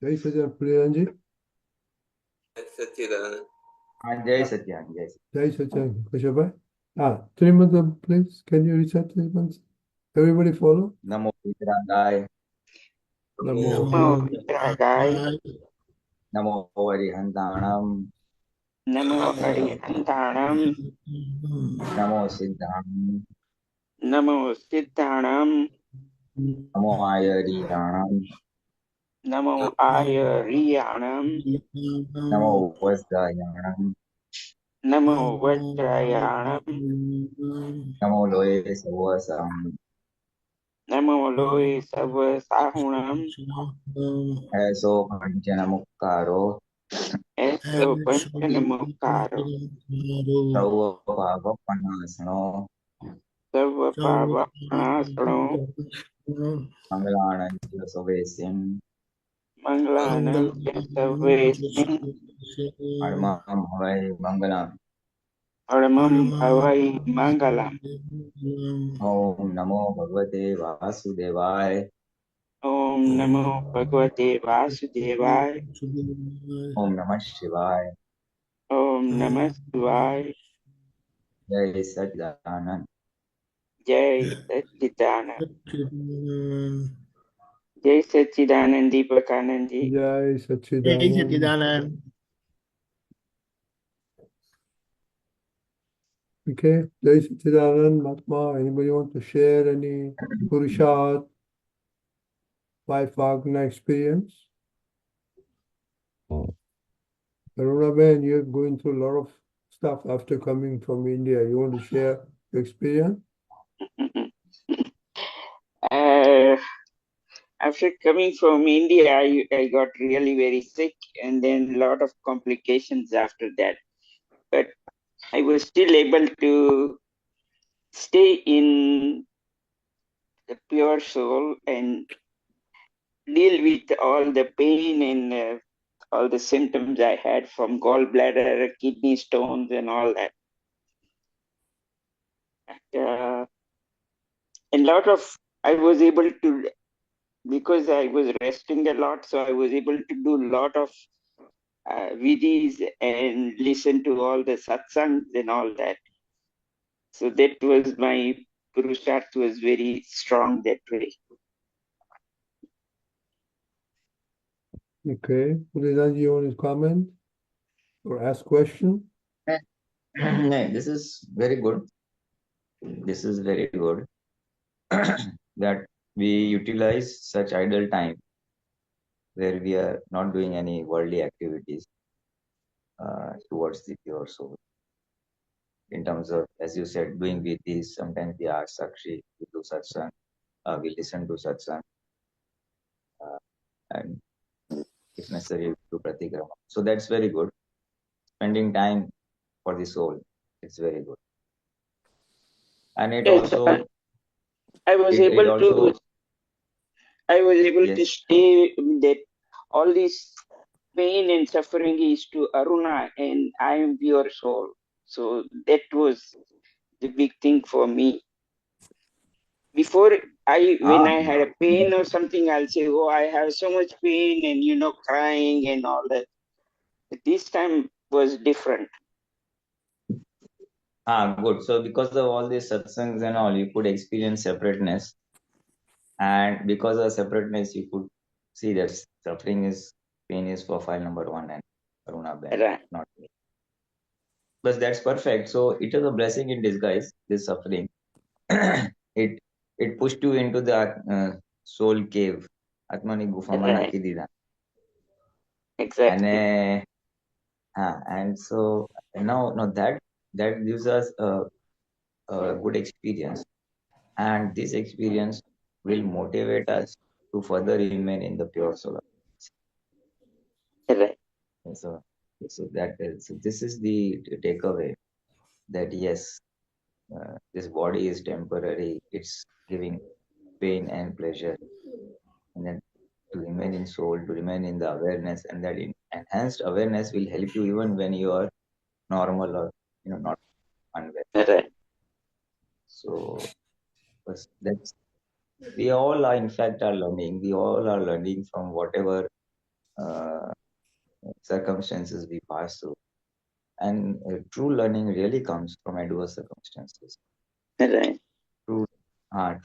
Jai Satsang Pulinanandji. Jai Satyam, Jai Satyam. Jai Satsang Purusharth. Trimanta, please. Can you recite Trimanta? Everybody follow. Namo Vigrandai, Namo Namo Vigragaya, Namo Varihantanam, Namo Harihantanam, Namo Siddham, Namo Siddhanam, Namo Ayariyanam, Namo Ayariyanam, Namo Vajrayanam, Namo Vajrayanam, Namo Loye Savasam, Namo Loe Savasahunam, Aso Panchana Mukkaro, Eso Panchanamukkaro, Sarva Bhava Panasano, Sarva Pavapanasano, Mangalanam Chilasavesim, Manglanam Kesavesmin, Armam Havai Mangalam, Paramam Bhavai Mangalam. Om Namo Bhagavate Vasudevaya, Om Namo Bhagavate Vasudevaya, Om Namah Shivaya, Om Namah Shivaya, Jai Satchidanand. Jai Satchidanand. Jai Satchidanand Deepakanandji. Jai Jai Satschidanand. Satchidanand. Okay. Jai Satschidanand, Mahatma. Anybody want to share any Purusharth, life Vagna experience? Aruna Ben, you're going through a lot of stuff after coming from India. You want to share your experience? After coming from India, I got really very sick and then a lot of complications after that. But I was still able to stay in the pure soul and deal with all the pain and all the symptoms I had from gallbladder, kidney stones, and all that. And lot of I was able to, because I was resting a lot, so I was able to do a lot of vidis and listen to all the satsangs and all that. So that was my Purusharth was very strong that way. Okay. Pulinanandji, you want to comment or ask question? This is very good. This is very good that we utilize such idle time where we are not doing any worldly activities towards the pure soul. In terms of, as you said, doing vidhis, sometimes we are sakshi, we do satsang, we listen to satsang, and if necessary, we do pratikrama. So that's very good. Spending time for the soul, it's very good. And it Yes, also, I was it able also, to. I was able to yes, stay that all this pain and suffering is to Aruna, and I am pure soul. So that was the big thing for me. Before when I had a pain or something, I'll say, "Oh, I have so much pain," and crying and all that. But this time was different. good. So because of all these satsangs and all, you could experience separateness. And because of separateness, you could see that pain is for file number 1 and Aruna Ben, Right. not me. But that's perfect. So it is a blessing in disguise, this suffering. it pushed you into the soul cave. Atmani Gufamana Right. Kidida. Exactly. And so now that gives us a good experience. And this experience will motivate us to further remain in the pure soul. Right. So, so this is the takeaway that yes, this body is temporary. It's giving pain and pleasure, and then to remain in soul, to remain in the awareness, and that enhanced awareness will help you even when you are normal or not unwell. Right. So, we all are in fact are learning. We all are learning from whatever circumstances we pass through. And true learning really comes from adverse circumstances. Right. True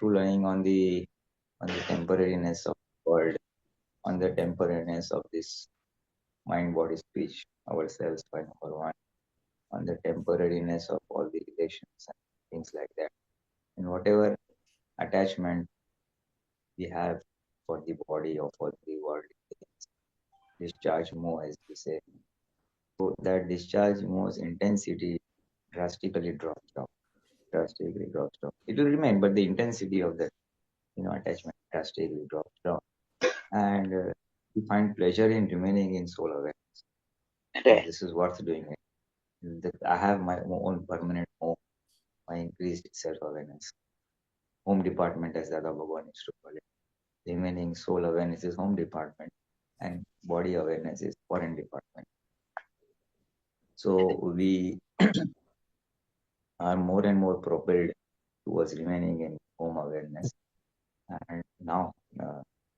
learning on the temporariness of the world, on the temporariness of this mind, body, speech, ourselves by number one, on the temporariness of all the relations and things like that. And whatever attachment we have for the body or for the world, discharge more, as we say. So that discharge more's intensity drastically drops down. It will remain, but the intensity of the attachment drastically drops down. And we find pleasure in remaining in soul awareness. Right. This is worth doing it. I have my own permanent home, my increased self-awareness. Home department, as Dada Bhagwan used to call it. Remaining soul awareness is home department, and body awareness is foreign department. So we are more and more propelled towards remaining in home awareness. And now,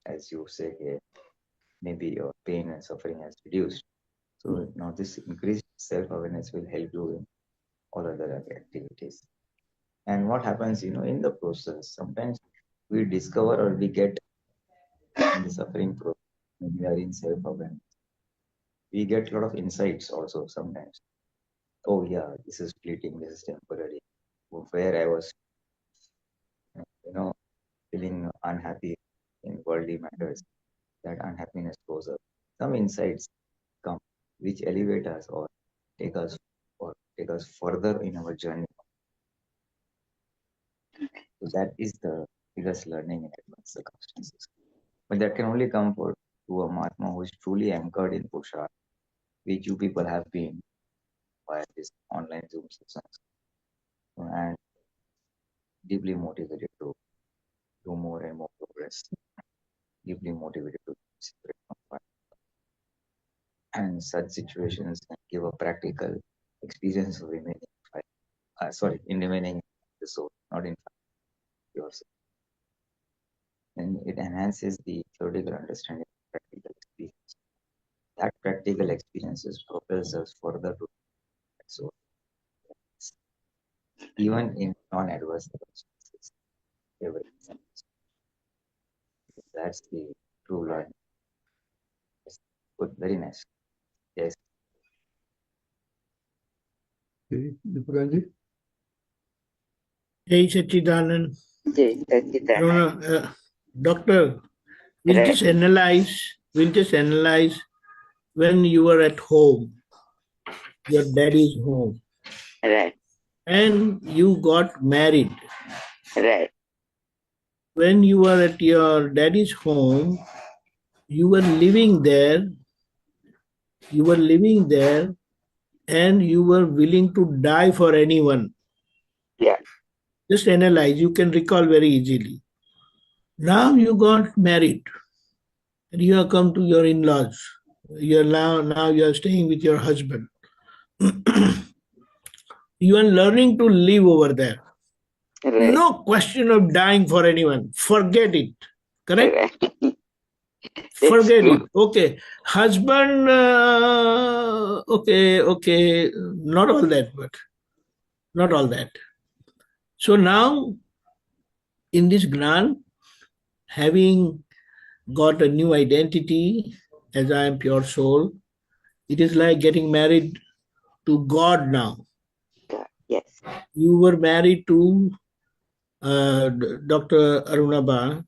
as you say here, maybe your pain and suffering has reduced. So now this increased self-awareness will help you in all other activities. And what happens, in the process, sometimes we discover or we get in the suffering process, when we are in self-awareness, we get a lot of insights also sometimes. Oh yeah, this is fleeting, this is temporary. Where I was, feeling unhappy in worldly matters, that unhappiness goes up. Some insights come which elevate us or take us further in our journey. So that is the biggest learning in advanced circumstances. But that can only come to a Mahatma who is truly anchored in Purusharth, which you people have been via this online Zoom sessions, and deeply motivated to do more and more progress, deeply motivated to separate from fire. And such situations can give a practical experience of remaining in remaining the soul, not in yourself. And it enhances the theoretical understanding of practical experience. That practical experiences propels us further to that soul, even in non-adverse circumstances. That's the true learning. Good, very nice. Yes. Okay, Deepakanandji. Hey, Sachidanand. Doctor, we'll just analyze when you were at home, your daddy's home. Right. And you got married. Right. When you were at your daddy's home, you were living there, and you were willing to die for anyone. Yeah. Just analyze, you can recall very easily. Now you got married, and you have come to your in-laws. Now you are staying with your husband. You are learning to live over there. Right. No question of dying for anyone. Forget it. Correct? Right. Forget true. it. Okay. Husband, okay. Not all that, but not all that. So now, in this Gnan, having got a new identity as I am pure soul, it is like getting married to God now. Yes. You were married to Dr. Arunabha.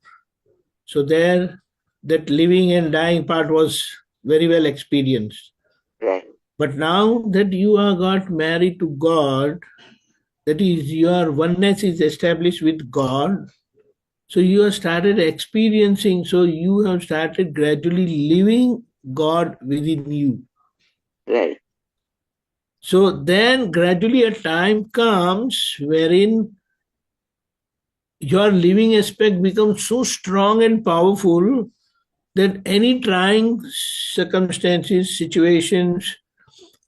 So there, that living and dying part was very well experienced. Right. But now that you are got married to God, that is, your oneness is established with God, so you have started experiencing, so you have started gradually living God within you. Right. So then gradually a time comes wherein your living aspect becomes so strong and powerful that any trying circumstances, situations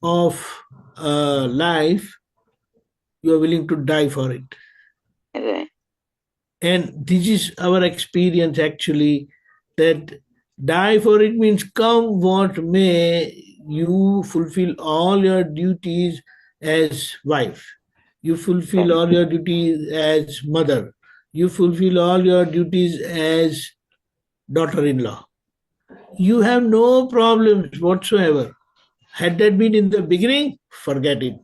of life, you are willing to die for it. Right. And this is our experience actually, that die for it means come what may, you fulfill all your duties as wife. You fulfill all your duties as mother. You fulfill all your duties as daughter-in-law. You have no problems whatsoever. Had that been in the beginning, forget it.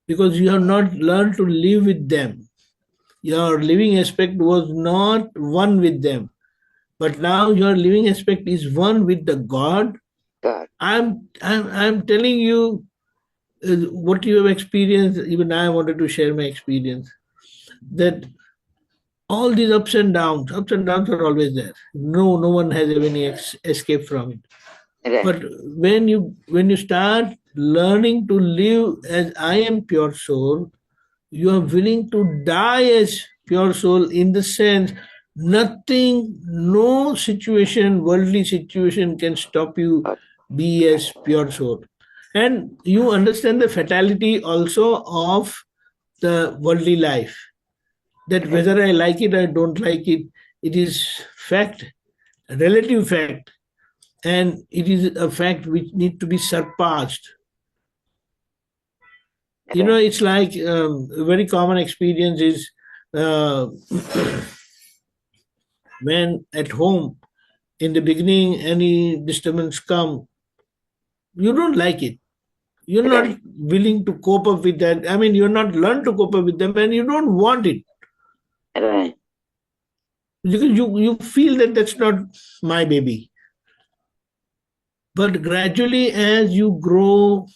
Because you have not learned to live with them. Your living aspect was not one with them. But now your living aspect is one with the God. God. I'm telling you what you have experienced. Even I wanted to share my experience. That all these ups and downs are always there. No one has any escape from it. Right. But when you start learning to live as I am pure soul, you are willing to die as pure soul, in the sense nothing, no situation, worldly situation can stop you be as pure soul. And you understand the fatality also of the worldly life, that whether I like it or don't like it, it is fact, relative fact, and it is a fact which need to be surpassed. It's like a very common experience is when at home, in the beginning, any disturbance come, you don't like it. You're not willing to cope up with that. I mean, you're not learned to cope up with them, and you don't want it. Right. Because you feel that that's not my baby. But gradually, as you grow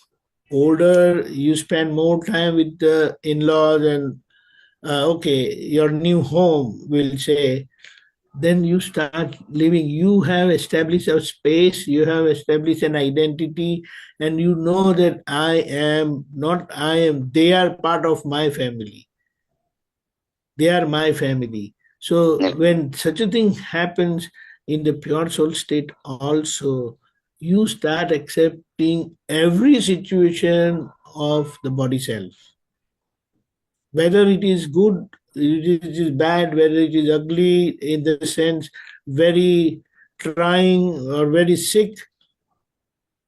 older, you spend more time with the in-laws and your new home, we'll say, then you start living. You have established a space, you have established an identity, and you know that they are part of my family. They are my family. So when such a thing happens in the pure soul state also, you start accepting every situation of the body self. Whether it is good, it is bad, whether it is ugly, in the sense very trying or very sick,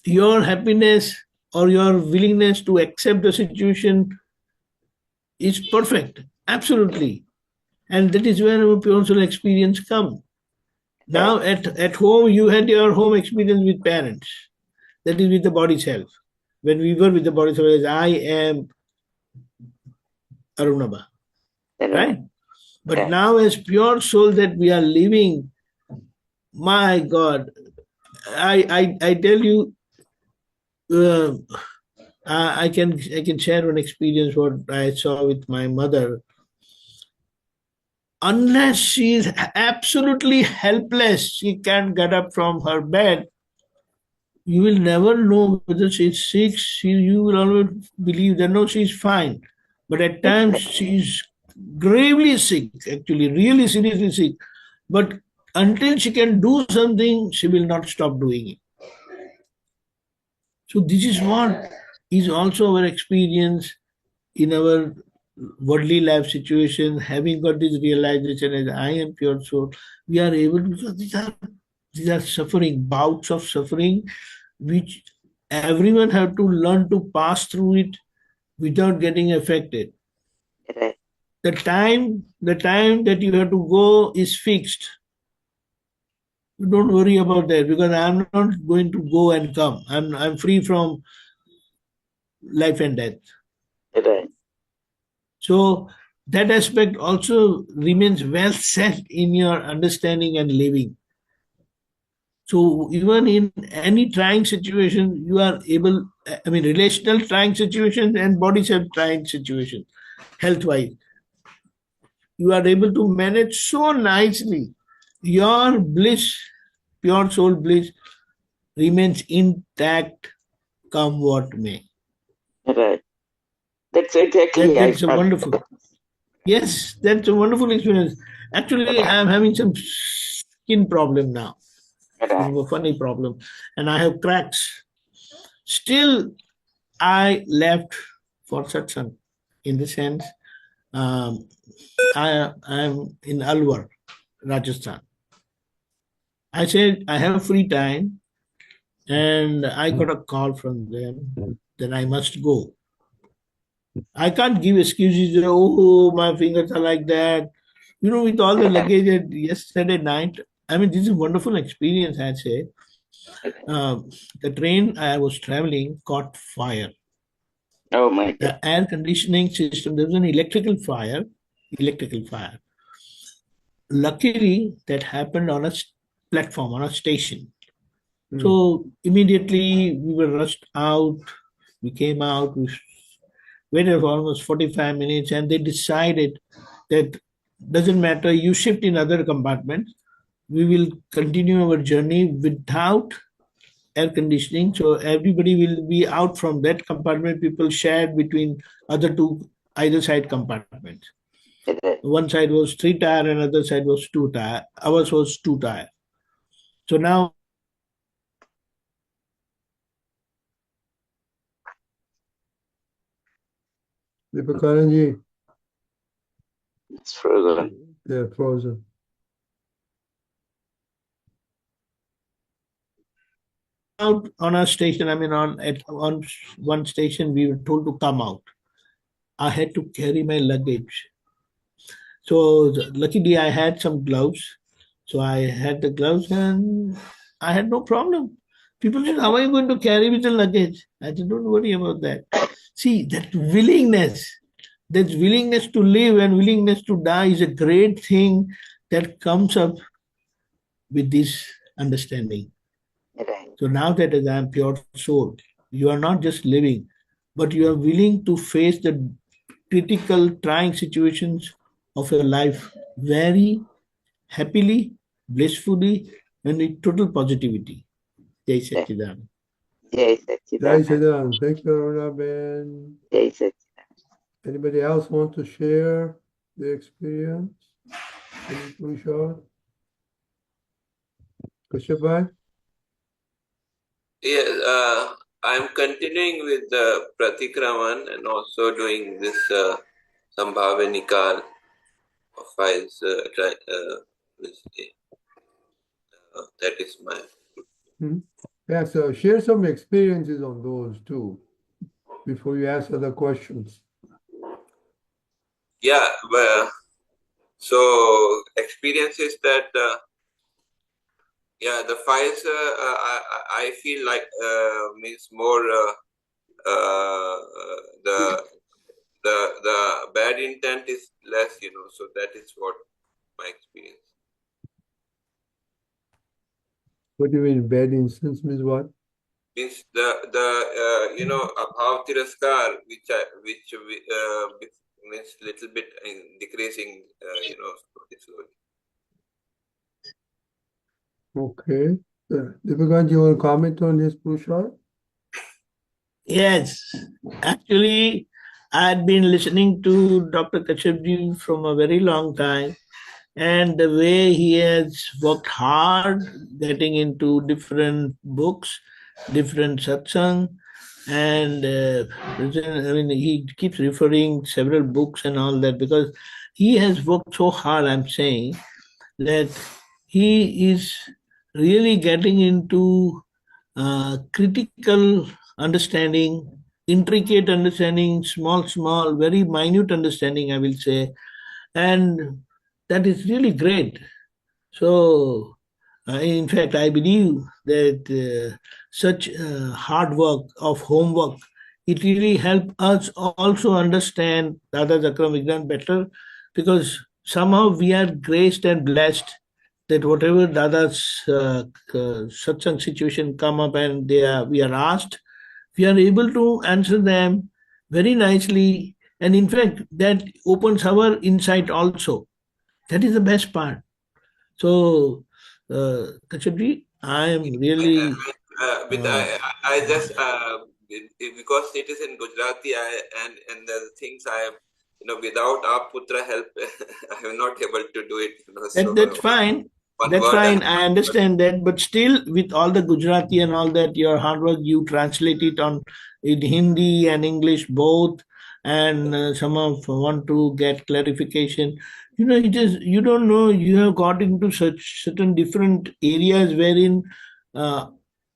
your happiness or your willingness to accept the situation is perfect, absolutely. And that is where our pure soul experience comes. Now at home, you had your home experience with parents. That is with the body self. When we were with the body self, I am Arunabha. Right? But now as pure soul that we are living, my God, I tell you, I can share one experience what I saw with my mother. Unless she is absolutely helpless, she can't get up from her bed, you will never know whether she's sick. You will always believe that no, she's fine. But at times she's gravely sick, actually, really seriously sick. But until she can do something, she will not stop doing it. So this is what is also our experience in our worldly life situation. Having got this realization as I am pure soul, we are able to, because these are suffering, bouts of suffering, which everyone have to learn to pass through it without getting affected. The time that you have to go is fixed. Don't worry about that, because I'm not going to go and come. I'm free from life and death. So that aspect also remains well set in your understanding and living. So even in any trying situation, you are able, relational trying situations and body self trying situations, health-wise, you are able to manage so nicely. Your bliss, pure soul bliss, remains intact, come what may. Right. That's exactly. That's a wonderful. Yes, that's a wonderful experience. Actually, I'm having some skin problem now. A funny problem, and I have cracks. Still, I left for satsang. In the sense, I am in Alwar, Rajasthan. I said I have free time. and I got a call from them that I must go. I can't give excuses. Oh, my fingers are like that. With all the luggage yesterday night. I mean, this is a wonderful experience, I'd say. The train I was traveling caught fire. Oh my God. The air conditioning system, there was an electrical fire. Luckily, that happened on a platform, on a station. So immediately we were rushed out. We came out, we waited for almost 45 minutes, and they decided that doesn't matter, you shift in other compartments. We will continue our journey without air conditioning. So everybody will be out from that compartment. People shared between either side compartments. One side was 3-tier, and other side was 2-tier. Ours was 2-tier. So now Deepakanandji, It's frozen. they're frozen. out on a station, on one station, we were told to come out. I had to carry my luggage. So luckily I had some gloves. So I had the gloves and I had no problem. People said, how are you going to carry with the luggage? I said, don't worry about that. See, that willingness to live and willingness to die is a great thing that comes up with this understanding. Right. So now that as I am pure soul, you are not just living, but you are willing to face the critical, trying situations of your life very happily, blissfully, and with total positivity. Jai Satchidanand. Jai Jai Satchidanand. Siddharth. Thank you, Aruna Ben. Jai Satchidanand. Anybody else want to share the experience? Any Purusharth? Kashyap? Yes, I'm continuing with the Pratikraman and also doing this Sambhava Nikal of files. That is my. Yeah, so share some experiences on those too before you ask other questions. Yeah, so experiences that, the files I feel like means more the bad intent is less, so that is what my experience. What do you mean bad instance means what? Means the abhav tiraskar, which means little bit decreasing, slowly. Okay. Deepakanandji, you want to comment on this, Purusharth? Yes, actually, I had been listening to Dr. Kashyapji from a very long time, and the way he has worked hard getting into different books, different satsang, and he keeps referring several books and all that because he has worked so hard, I'm saying, that he is really getting into critical understanding, intricate understanding, small, very minute understanding, I will say, and that is really great. So, in fact, I believe that such hard work of homework, it really helps us also understand Dada's Akram Vignan better because somehow we are graced and blessed that whatever Dada's satsang situation come up and we are asked, we are able to answer them very nicely. And in fact, that opens our insight also. That is the best part. So, Kashyapji, I am really. I just because it is in Gujarati, and the things I have, without Apputra help, I am not able to do it. That's fine. That's fine. I understand that, but still, with all the Gujarati and all that, your hard work, you translate it in Hindi and English both, and some of want to get clarification. You don't know. You have got into such certain different areas wherein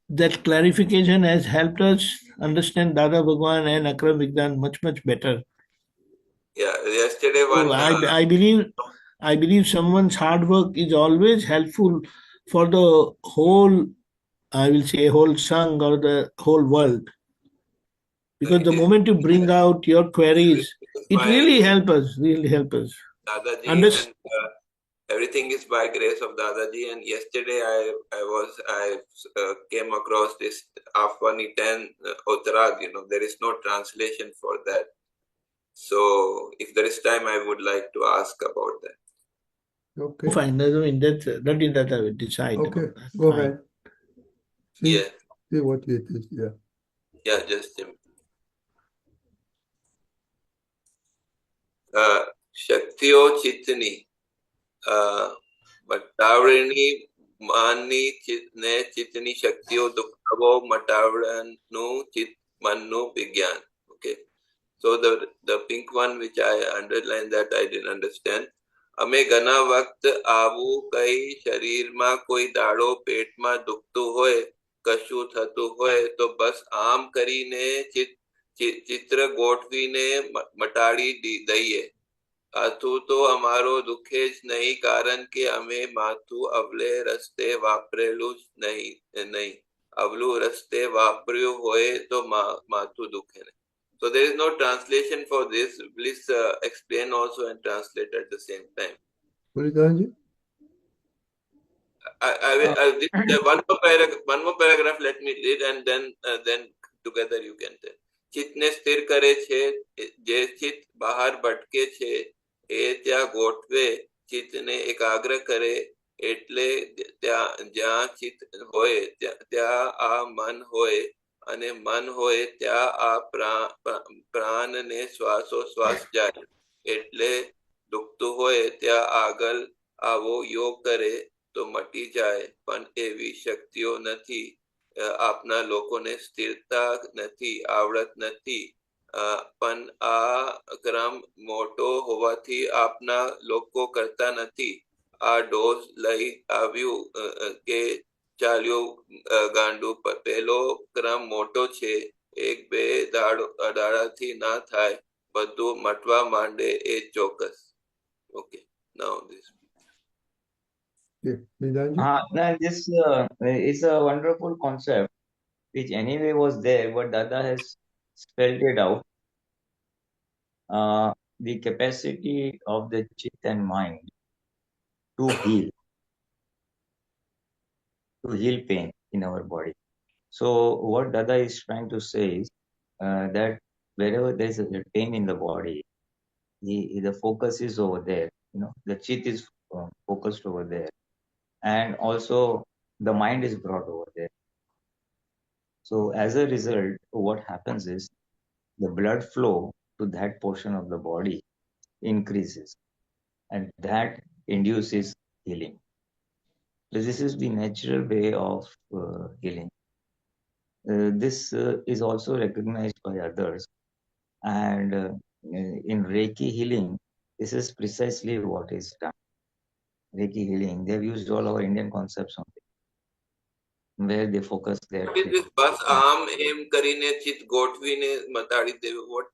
that clarification has helped us understand Dada Bhagwan and Akram Vigdan much, much better. Yeah, yesterday So one. I believe someone's hard work is always helpful for the whole, I will say, whole Sangh or the whole world. Because it the is, moment you bring out your queries, it's it really helps us, really helps us. Dadaji, and everything is by grace of Dadaji. And yesterday I came across this Afghani 10 Utarad. There is no translation for that. So if there is time, I would like to ask about that. Okay. Fine, I mean, that is that I will decide. Okay, about that. go Fine. ahead. See, Yeah, see what it is. Yeah. yeah, just Shaktiyo Chitni, Matavrini Mani Chitne Chitni Shaktiyo Dukkavo Matavanu Chit Manu Vigyan. Okay. So the pink one which I underlined that I didn't understand. અમે ઘણા વખત આવું કઈ શરીરમાં કોઈ દાડો પેટમાં દુખતું હોય કશું થતું હોય તો બસ આમ કરીને ચિત્ર ગોઠવીને મટાડી દઈએ. આથું તો અમારો દુખે જ નહીં કારણ કે અમે માથું અવલે રસ્તે વાપરેલું જ નહીં. અવલું રસ્તે વાપર્યું હોય તો માથું દુખે નહીં. So there is no translation for this. Please explain also and translate at the same time. Pulinanandji? One more paragraph let me read and then together you can tell. ચિત્તને સ્થિર કરે છે, જે ચિત્ત બહાર ભટકે છે એ ત્યાં ગોઠવે, ચિત્તને એકાગ્ર કરે એટલે જ્યાં ચિત્ત હોય ત્યાં આ મન હોય અને મન હોય ત્યાં આ પ્રાણને શ્વાસોશ્વાસ જાય એટલે દુખતું હોય ત્યાં આગળ આવો યોગ કરે તો મટી જાય પણ એવી શક્તિઓ નથી. આપના લોકોને સ્થિરતા નથી, આવડત નથી, પણ આ ક્રમ મોટો હોવાથી આપના લોકો કરતા નથી. આ ડોઝ લઈ આવ્યું કે ચાલ્યો ગાંડું. પહેલો ક્રમ મોટો છે, એક બે દાડાથી ના થાય, બધું મટવા માંડે એ ચોક્કસ. Okay, now this. This is a wonderful concept which anyway was there, but Dada has spelled it out. The capacity of the chitt and mind to heal pain in our body. So what Dada is trying to say is that wherever there is a pain in the body, the focus is over there. The chitt is focused over there, and also the mind is brought over there. So as a result, what happens is the blood flow to that portion of the body increases, and that induces healing. So this is the natural way of healing. This is also recognized by others, and in Reiki healing, this is precisely what is done. Reiki healing, they've used all our Indian concepts on it, where they focus their What is this bus arm aim karine chit gotvine matadi dev? What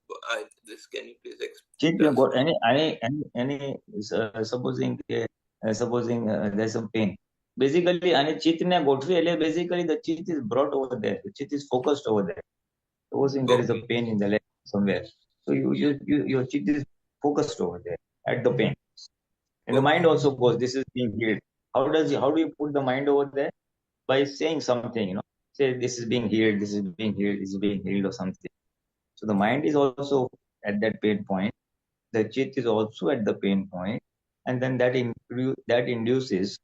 this can you please explain? Chit got any supposing there's some pain. Basically, any chit ne gotvi ele basically the chit is brought over there. The chit is focused over there. Supposing there is a pain in the leg somewhere, so your chit is focused over there at the pain, and the mind also goes. This is being healed. How do you put the mind over there? By saying something, say this is being healed, this is being healed, this is being healed or something. So the mind is also at that pain point. The chitt is also at the pain point, and then that induces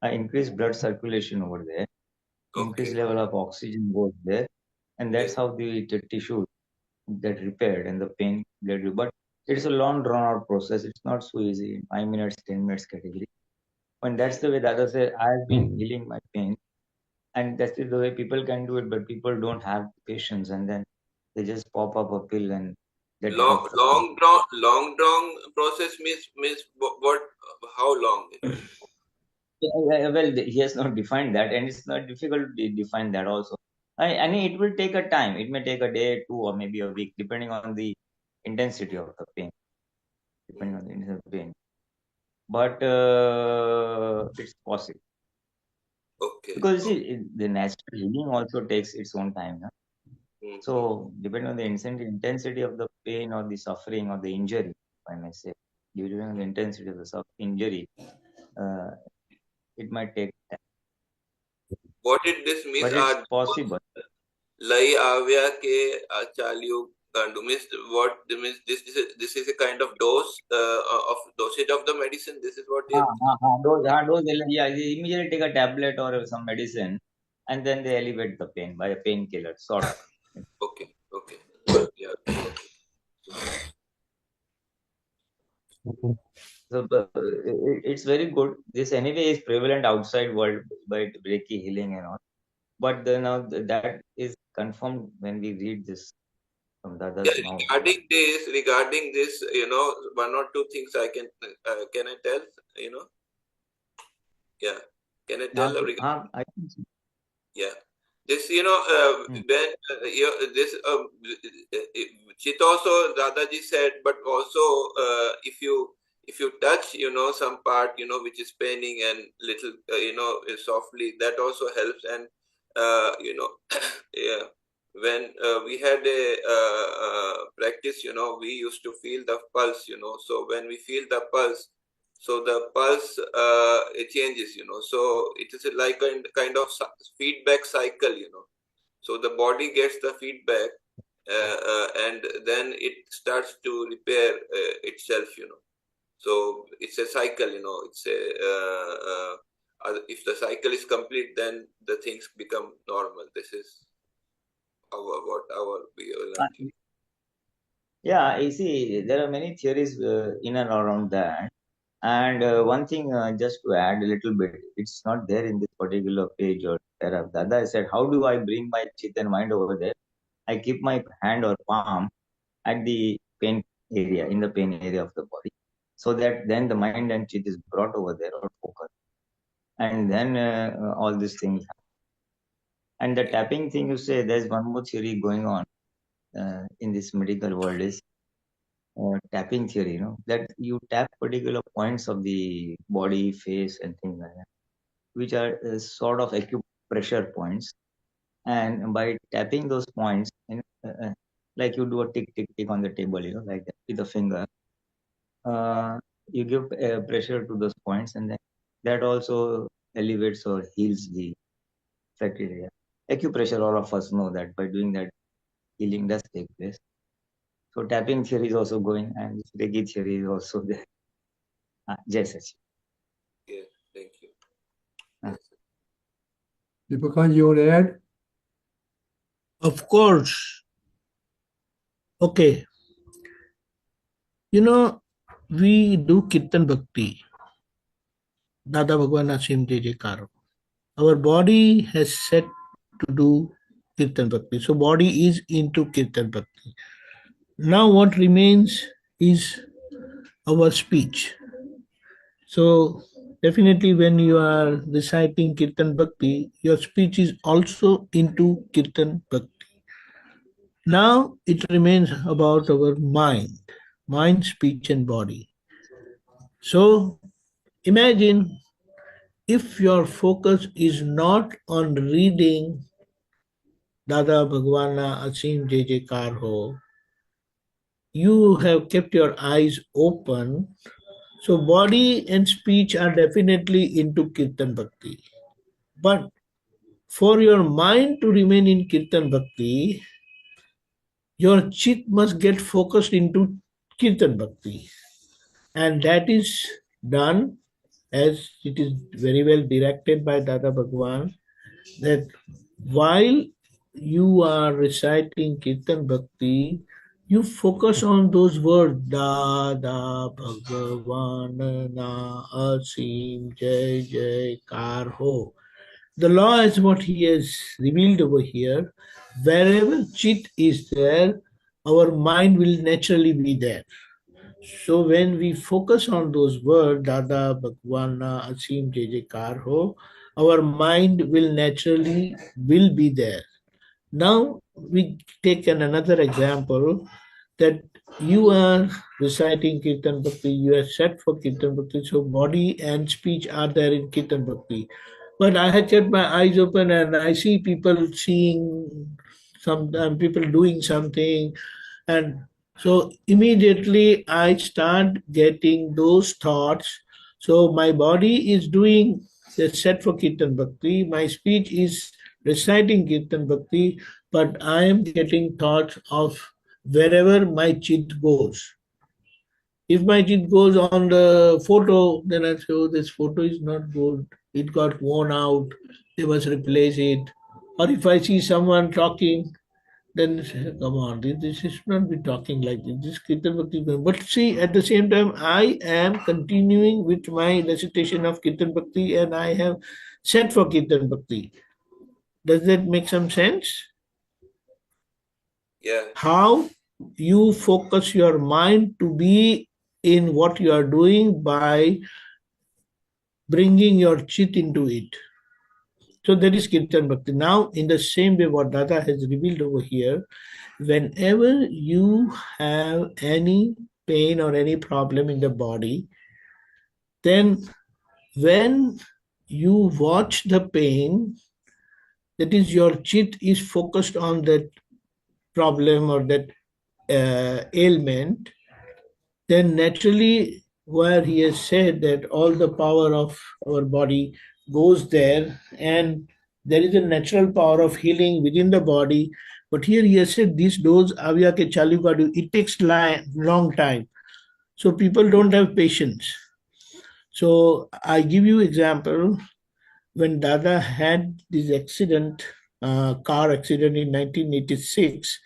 increased blood circulation over there, increased level of oxygen goes there, and that's how the tissue get repaired and the pain get you. But it's a long drawn out process. It's not so easy. 5 minutes, 10 minutes category. And that's the way Dada said, I've been healing my pain. And that's the way people can do it, but people don't have patience, and then they just pop up a pill and long drawn process means what? How long? Well, he has not defined that, and it's not difficult to define that also. I mean, it will take a time. It may take a day, 2, or maybe a week, depending on the intensity of the pain. Depending on the intensity of the pain. But it's possible. Okay. Because you see, the natural healing also takes its own time. No? Mhm. So, depending on the intensity of the pain or the suffering or the injury, if I may say, depending on the intensity of the injury, it might take time. What did this mean? But it's possible. Lai avya ke chalyu gandu means what means this is a kind of dose of dosage of the medicine. This is what you Yeah, they immediately take a tablet or some medicine, and then they elevate the pain by a painkiller, sort of. okay. Yeah. So it's very good. This anyway is prevalent outside world by Reiki healing and all. But then now that is confirmed when we read this from Dada's Yeah, mouth. regarding this, one or two things I can I tell, yeah, can I tell? I think so. Yeah, this when this Chit also Dadaji said, but also if you touch some part which is paining and little softly, that also helps. And yeah, when we had a practice, we used to feel the pulse, so when we feel the pulse, so the pulse it changes, so it is like a kind of feedback cycle, so the body gets the feedback and then it starts to repair itself, so it's a cycle, it's a if the cycle is complete, then the things become normal. This is our learning. Yeah, you see, there are many theories in and around that. And one thing, just to add a little bit, it's not there in this particular page or paragraph. Dada said, how do I bring my chit and mind over there? I keep my hand or palm at the pain area, in the pain area of the body, so that then the mind and chit is brought over there or focus. And then all these things happen. And the tapping thing, you say, there's one more theory going on in this medical world is tapping theory, that you tap particular points of the body, face, and things like that, which are sort of acupressure points. And by tapping those points, like you do a tick, tick, tick on the table, like that with a finger, you give pressure to those points, and then that also elevates or heals the affected area. Acupressure, all of us know that by doing that, healing does take place. So tapping theory is also going, and Reiki theory is also there. Jai Sachi. Yeah, thank you. Deepakanandji, you want to add? Of course. Okay. We do Kirtan Bhakti. Dada Bhagwan Aptaputra Pulinanandji. Our body has set to do Kirtan Bhakti. So body is into Kirtan Bhakti. Now what remains is our speech. So definitely when you are reciting Kirtan Bhakti, your speech is also into Kirtan Bhakti. Now it remains about our mind, speech and body. So imagine if your focus is not on reading Dada Bhagwan Aptaputra Ho, you have kept your eyes open. So body and speech are definitely into Kirtan Bhakti. But for your mind to remain in Kirtan Bhakti, your chit must get focused into Kirtan Bhakti. And that is done as it is very well directed by Dada Bhagwan, that while you are reciting Kirtan Bhakti, you focus on those words, Dada Bhagwan Na Asim Jai Jai Kar Ho. The law is what he has revealed over here. Wherever chit is there, our mind will naturally be there. So when we focus on those words, Dada Bhagwan Asim Jai Jaikar Ho, our mind will naturally will be there. Now we take another example that you are reciting Kirtan Bhakti, you are set for Kirtan Bhakti, so body and speech are there in Kirtan Bhakti. But I had kept my eyes open and I see people seeing some people doing something, and so immediately I start getting those thoughts. So my body is doing the set for Kirtan Bhakti, my speech is reciting Kirtan Bhakti, but I am getting thoughts of wherever my chit goes. If my chit goes on the photo, then I say, oh, this photo is not good. It got worn out. They must replace it. Or if I see someone talking, then say, come on, this should not be talking like this. This Kirtan Bhakti. But see, at the same time, I am continuing with my recitation of Kirtan Bhakti and I have set for Kirtan Bhakti. Does that make some sense? Yeah. How you focus your mind to be in what you are doing by bringing your chit into it. So that is Kirtan Bhakti. Now, in the same way, what Dada has revealed over here, whenever you have any pain or any problem in the body, then when you watch the pain, that is your chit is focused on that problem or that ailment, then naturally where he has said that all the power of our body goes there and there is a natural power of healing within the body. But here he has said this dose avya ke chalu kadu, it takes long time. So people don't have patience. So I give you example. When Dada had this accident, car accident in 1986,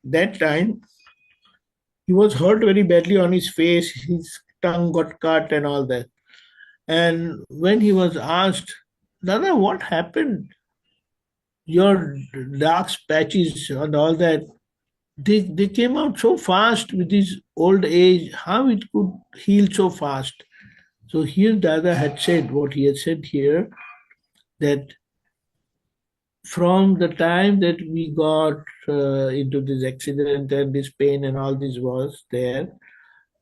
that time he was hurt very badly on his face, his tongue got cut and all that. And when he was asked, Dada, what happened? Your dark patches and all that, they came out so fast with his old age, how it could heal so fast? So here Dada had said what he had said here, that from the time that we got into this accident and this pain and all this was there,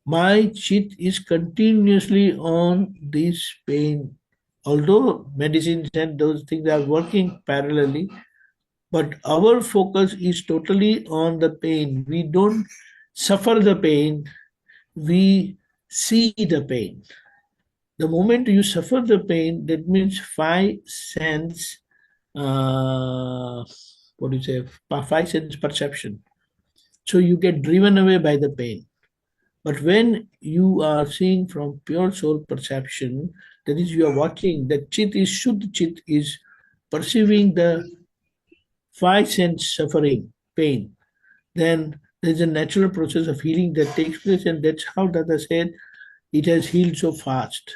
my chit is continuously on this pain. Although medicines and those things are working parallelly, but our focus is totally on the pain. We don't suffer the pain, we see the pain. The moment you suffer the pain, that means five sense, what do you say, five sense perception. So you get driven away by the pain. But when you are seeing from pure soul perception, that is, you are watching, the chit is Shuddha chit is perceiving the five sense suffering, pain, then there is a natural process of healing that takes place, and that's how Dada said it has healed so fast.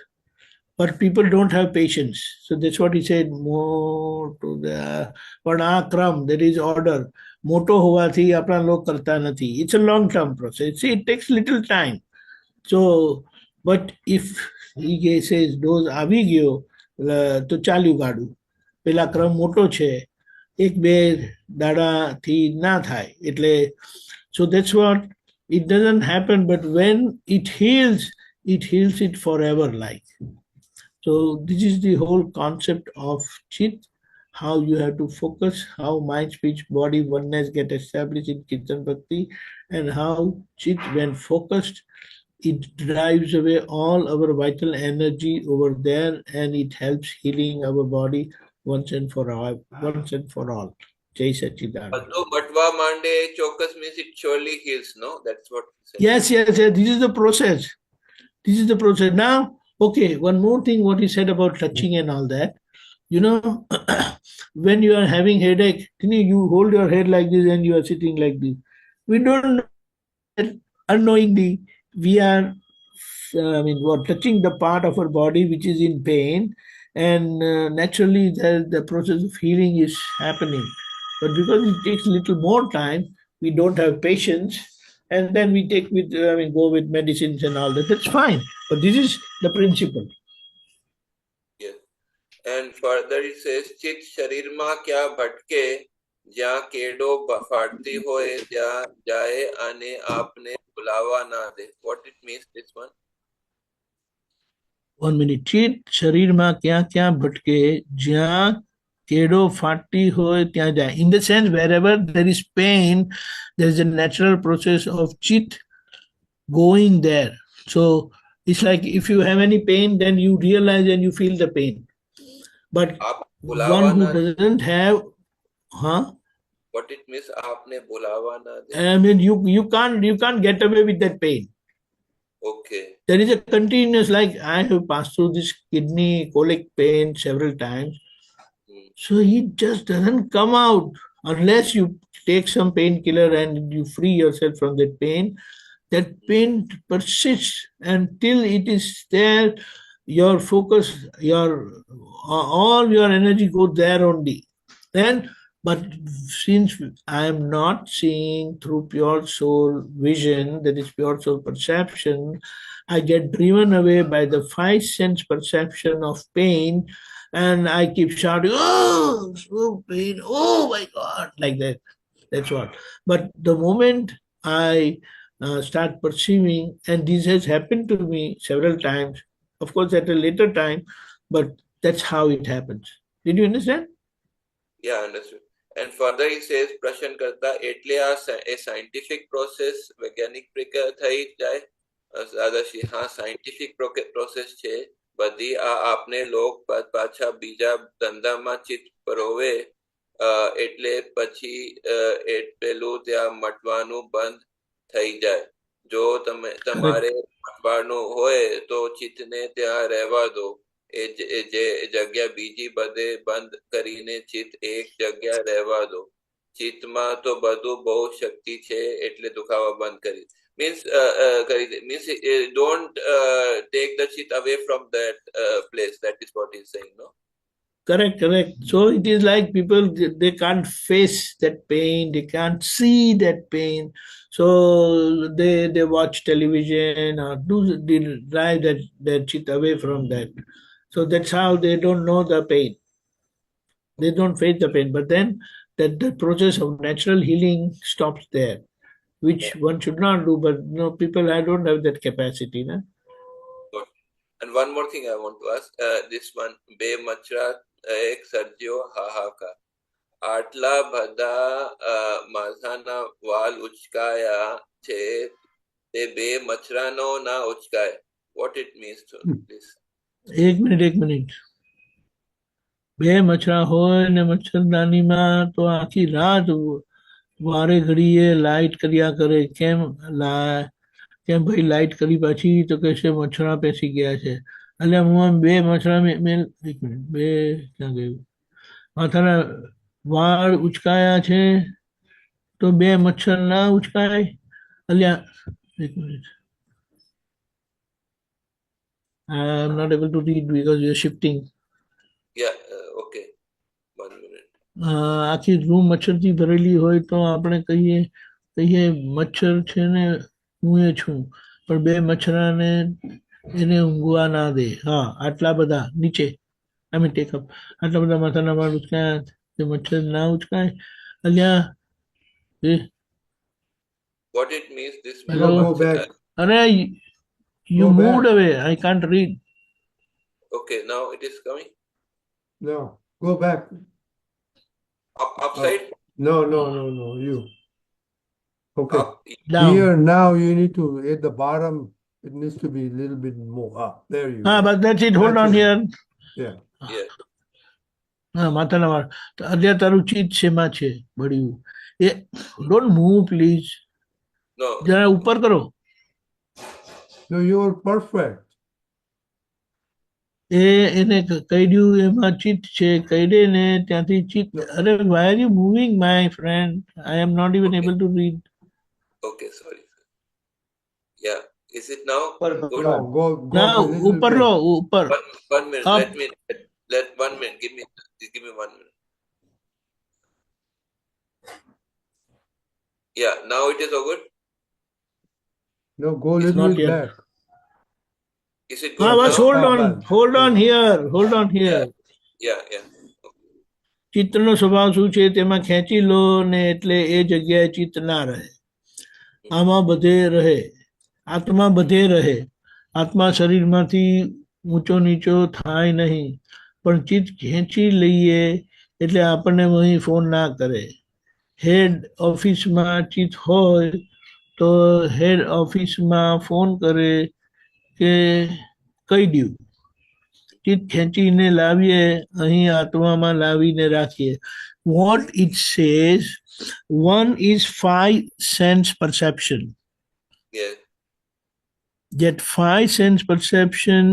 But people don't have patience. So that's what he said, more to the Varnakram, there is order. Moto hovathi apna log karta nathi. It's a long-term process. See, it takes little time. So, but if he says, those આવી ગયો તો ચાલ્યું ગાડું, પેલા ક્રમ મોટો છે, એક બે દાડાથી ના થાય. એટલે, so that's what, it doesn't happen, but when it heals it forever like. So this is the whole concept of chit, how you have to focus, how mind, speech, body, oneness get established in Kirtan Bhakti, and how chit, when focused, it drives away all our vital energy over there and it helps healing our body once and for all. Once and for all. Jai Sachidanand. Although Matwa Mande Chokas means it surely heals, no? That's what he said. Yes. This is the process. This is the process. Now, okay, one more thing what he said about touching and all that. You know, when you are having headache, you hold your head like this and you are sitting like this. We don't know that unknowingly we are touching the part of our body which is in pain, and naturally the process of healing is happening. But because it takes a little more time, we don't have patience, and then we take with, go with medicines and all that. That's fine. But this is the principle. Yes. And further it says, ચિત્ત શરીરમાં ક્યાં ભટકે, જ્યાં કેડો ફાટતી હોય ત્યાં જાય અને આપને ભુલાવા ના દે. What it means, this one? 1 minute. ચિત્ત શરીરમાં ક્યાં ક્યાં ભટકે, જ્યાં કેડો ફાટતી હોય ત્યાં જાય. In the sense, wherever there is pain, there is a natural process of chit going there. So it's like if you have any pain, then you realize and you feel the pain. But આપ one ભુલાવા who ના, doesn't have, what it means, આપને ભુલાવા ના દે. I mean, you can't get away with that pain. Okay. There is a continuous, like I have passed through this kidney colic pain several times. So it just doesn't come out unless you take some painkiller and you free yourself from that pain. That pain persists until it is there. Your focus, all your energy goes there only. Then, but since I am not seeing through pure soul vision, that is pure soul perception, I get driven away by the 5 sense perception of pain, and I keep shouting, "Oh, so pain! Oh my God!" like that. That's what. But the moment I start perceiving, and this has happened to me several times, of course at a later time, but that's how it happens. Did you understand? Yeah, understood. And further it says, પ્રશ્ન કરતા એટલે a scientific process, વૈજ્ઞાનિક પ્રક્રિયા થઈ જાય. દાદાશ્રી, હા, scientific process છે. બધી આપને લોક પાછા બીજા ધંધામાં ચિત્ત પરોવે, એટલે પછી પેલું ત્યાં મટવાનું બંધ થઈ જાય. જો તમારે મટવાનું હોય તો ચિત્તને ત્યાં રહેવા દો. જે જગ્યા બીજી બધે બંધ કરીને ચિત્ત એક જગ્યા રહેવા દો. ચિત્તમાં તો બધું બહુ શક્તિ છે એટલે દુખાવા બંધ કરી. Means don't take the chit away from that place. That is what he's saying, no? Correct. So it is like people, they can't face that pain, they can't see that pain, so they watch television or they drive that chit away from that. So that's how they don't know the pain. They don't face the pain. But then that the process of natural healing stops there, which one should not do. But people, I don't have that capacity. No? And one more thing I want to ask. This one, બે મચ્છરા એક સર્જ્યો હાહાકાર. આટલા બધા માથાના વાલ ઉચકાયા છે, તે બે મચ્છરાનો ના ઉચકાય. What it means to this? એક મિનિટ. બે મચ્છરા હોય ને મચ્છરદાનીમાં તો આખી રાત વારે ઘડીએ લાઇટ કર્યા કરે. કેમ ભાઈ લાઇટ કરી પાછી? તો કહેશે મચ્છરા પેસી ગયા છે. એટલે હું બે મચ્છરા એક મિનિટ, બે ક્યાં ગયું? માથાના વાળ ઉચકાયા છે તો બે મચ્છર ના ઉચકાય? અલ્યા એક minute. I'm not able to read because you're shifting. Yeah, okay. 1 minute. આખી રૂમ મચ્છરથી ભરેલી હોય તો આપણે કહીએ મચ્છર છે ને હું એ છું, પણ બે મચ્છરાને એને ઊંઘવા ના દે. હા, આટલા બધા નીચે, I mean take up, આટલા બધા માથાના વાળ ઉચકાયા તે મચ્છર ના ઉચકાય? અલ્યા What it means, this Hello, go back. અરે you Go moved back. away, I can't read. Okay, now it is coming. No, go back. Upside? No, you. Okay. Up. Down. Here now you need to, at the bottom, it needs to be a little bit more up. There you go. But that's it, hold on That's it. here. Yeah. Yeah. માથાના વાળ. અત્યારે તારું ચીજ શેમાં છે ભળ્યું? એ don't move please. No. જરા ઉપર કરો. No, you're perfect. એને કઈડ્યું એમાં ચિત્ત છે, કઈડે ને ત્યાંથી ચિત્ત. અરે why are you moving my friend? I am not even able to read. Okay, sorry. Yeah. Is it now? Good. No, go Now a little ઉપર bit. લો, ઉપર. One minute. Up. Let 1 minute. Give me 1 minute. Yeah. Now it is all good. No, go a It's little not bit yet. back. Is it Ah, good bas, now? hold on here, Yeah, yeah. ચિત્તનો સ્વભાવ શું છે તેમાં ખેંચી લો ને એટલે એ જગ્યાએ ચિત્ત ના રહે. આમાં બધે રહે, આત્મા બધે રહે. આત્મા શરીરમાંથી ઊંચો નીચો થાય નહીં, પણ ચિત્ત ખેંચી લઈએ એટલે આપણને અહીં ફોન ના કરે. હેડ ઓફિસમાં ચિત્ત હોય તો હેડ ઓફિસમાં ફોન કરે કે કહી દઉં. ચિત્ત ખેંચીને લાવીએ, અહીં આત્મામાં લાવીને રાખીએ. What it says, one is five sense perception. Yeah. That five sense perception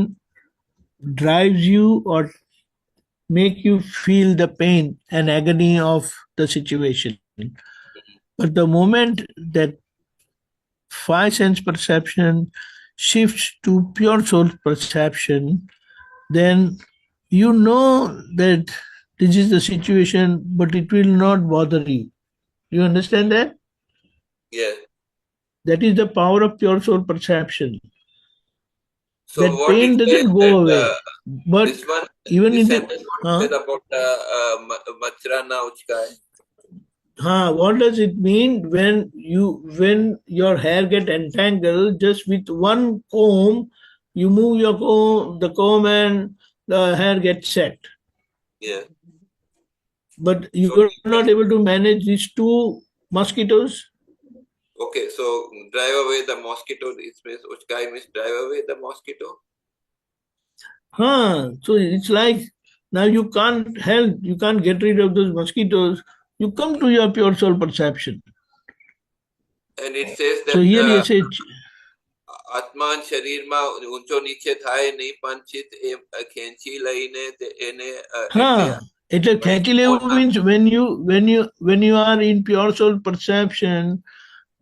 drives you or make you feel the pain and agony of the situation. But the moment that five sense perception shifts to pure soul perception, then you know that this is the situation, but it will not bother you. You understand that? Yeah. That is the power of pure soul perception. So That what pain it doesn't says go that, away. But this one, even this in the sentence what said about machra na uchkaye. What does it mean when your hair get entangled? Just with one comb, you move the comb and the hair gets set. Yeah. But you So- are not able to manage these two mosquitoes. Okay, so drive away the mosquito. It means uchkaye means drive away the mosquito. So it's like now you can't help, you can't get rid of those mosquitoes. You come to your pure soul perception. And it says that So here you say, આત્મા અને શરીરમાં ઊંચો નીચે થાય નહીં પણ ચિત્ત એ ખેંચી લઈને એને એટલે ખેંચી લેવું means when you are in pure soul perception,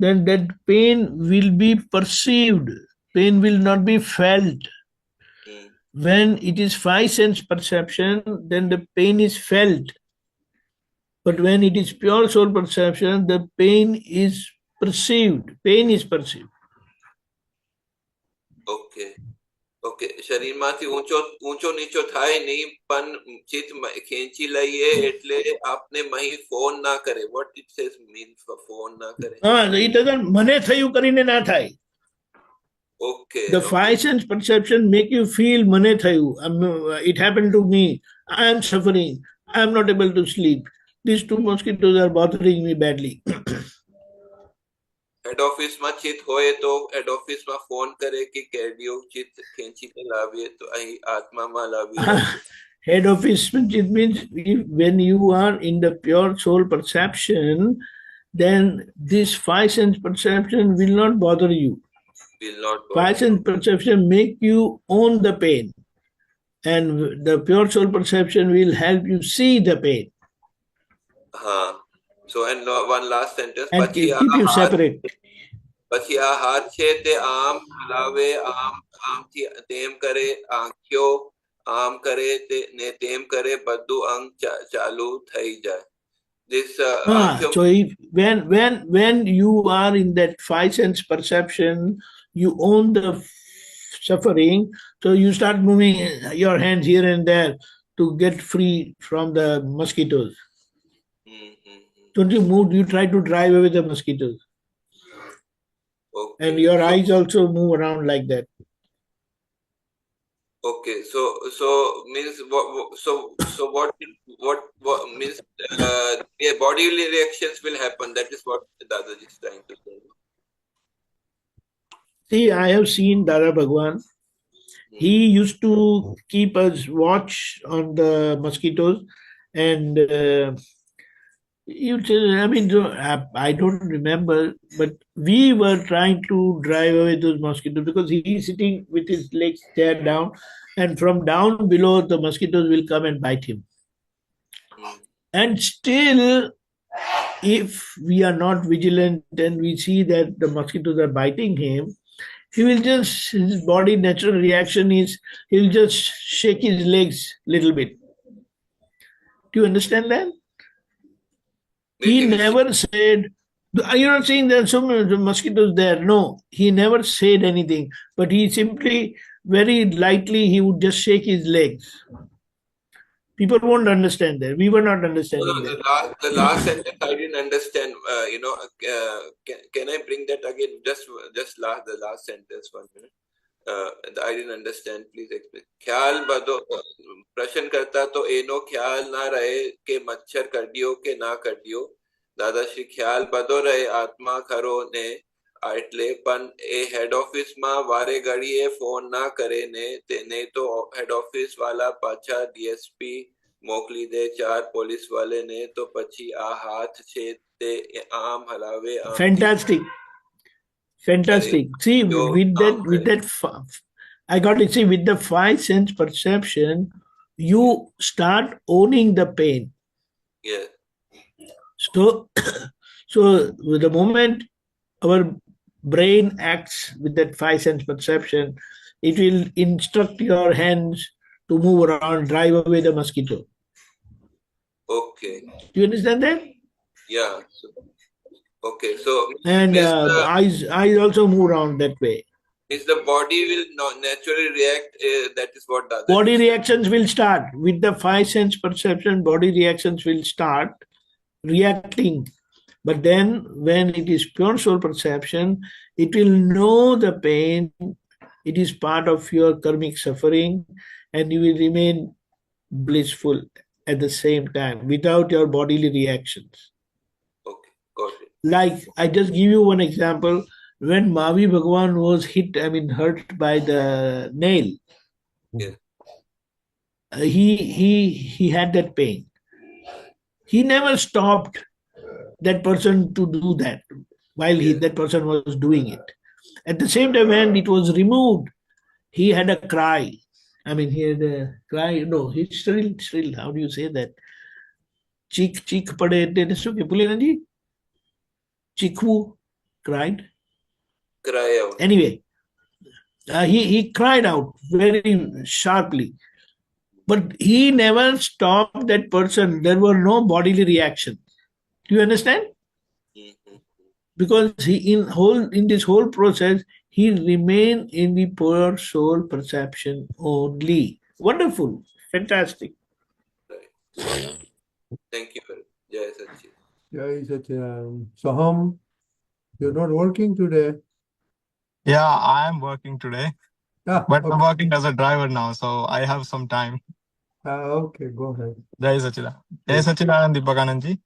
then that pain will be perceived. Pain will not be felt. When it is five sense perception, then the pain is felt. But when it is pure soul perception, the pain is perceived. Pain is perceived. Okay okay શરીરમાંથી ઊંચો ઊંચો નીચો થાય નહીં પણ ચિત્ત ખેંચી લઈએ એટલે આપને મહી ફોન ના કરે. What it says means for phone ના કરે. It doesn't મને થયું કરીને ના થાય. Okay. The five sense perception make you feel મને થયું. It happened to me. I am suffering. I am not able to sleep. These two mosquitoes are bothering me badly. હેડ ઓફિસમાં ચિત્ત હોય તો હેડ ઓફિસમાં ફોન કરે કે કેડિયો ચિત્ત ખેંચીને લાવીએ તો અહીં આત્મામાં લાવીએ. Head office means when you are in the pure soul perception, then this five sense perception will not bother you. Will not Five sense perception make you own the pain, and the pure soul perception will help you see the pain. So and one last sentence. And keep you separate. પછી આ હાથ છે તે આમ હલાવે આમ થી તેમ કરે આંખ્યો આમ કરે ને તેમ કરે બધું અંગ ચાલુ થઈ જાય. This So if, when you are in that five sense perception, you own the suffering, so you start moving your hands here and there to get free from the mosquitoes. Don't you move, you try to drive away the mosquitoes. Okay. And your eyes also move around like that. Okay, so means what means bodily reactions will happen. That is what Dadaji is trying to say. See, I have seen Dada Bhagwan. He used to keep us watch on the mosquitoes, and I don't remember, but we were trying to drive away those mosquitoes because he is sitting with his legs tear down, and from down below the mosquitoes will come and bite him. And still, if we are not vigilant and we see that the mosquitoes are biting him, his body natural reaction is he'll just shake his legs a little bit. Do you understand that? He never said, You're not saying there are so many mosquitoes there. No, he never said anything, but he simply, very lightly, he would just shake his legs. People won't understand that. We were not understanding No, that. the last sentence I didn't understand. Can I bring that again? The last sentence 1 minute. I didn't understand. Please explain. ख्याल बदो प्रश्न करता तो एनो ख्याल ना रहे के मच्छर कटियो के ना कटियो દાદાશ્રી ખ્યાલ બધો રહે આત્મા ખરો ને એટલે પણ એ હેડ ઓફિસમાં વારે ઘડીએ ફોન ના કરે ને તેને તો હેડ ઓફિસ વાળા પાછા ડીએસપી મોકલી દે 4 પોલીસ વાલે ને તો પછી આ હાથ છે તે આમ હલાવે આમ Fantastic. Fantastic. See, with that, I got to see, with the 5 sense perception, you start owning the pain. Yeah. So the moment our brain acts with that 5 sense perception, it will instruct your hands to move around, drive away the mosquito. Okay. Do you understand that? Yeah. Okay. So and eyes also move around that way. Is the body will not naturally react? That is what the body reactions will start with the 5 sense perception. Body reactions will start reacting, but then when it is pure soul perception, it will know the pain. It is part of your karmic suffering, and you will remain blissful at the same time without your bodily reactions. Okay, got it. Like, I just give you one example. When Mavi Bhagwan was hurt by the nail, yeah. He had that pain. He never stopped that person to do that while that person was doing it. At the same time, when it was removed, he had a cry. He had a cry. No, he still. How do you say that? Cheek pade Pulinanandji? Chikhu cried. Cry out. Anyway, he cried out very sharply. But he never stopped that person. There were no bodily reactions. Do you understand? Mm-hmm. Because in this whole process, he remained in the pure soul perception only. Wonderful. Fantastic. Right. Thank you. Jai Satchi. Jai Satchidanand. Soham, you're not working today? Yeah, I am working today. But okay. I'm working as a driver now, so I have some time. Okay, go ahead. Jai Satchidanand. Jai Satchidanand Deepakanandji.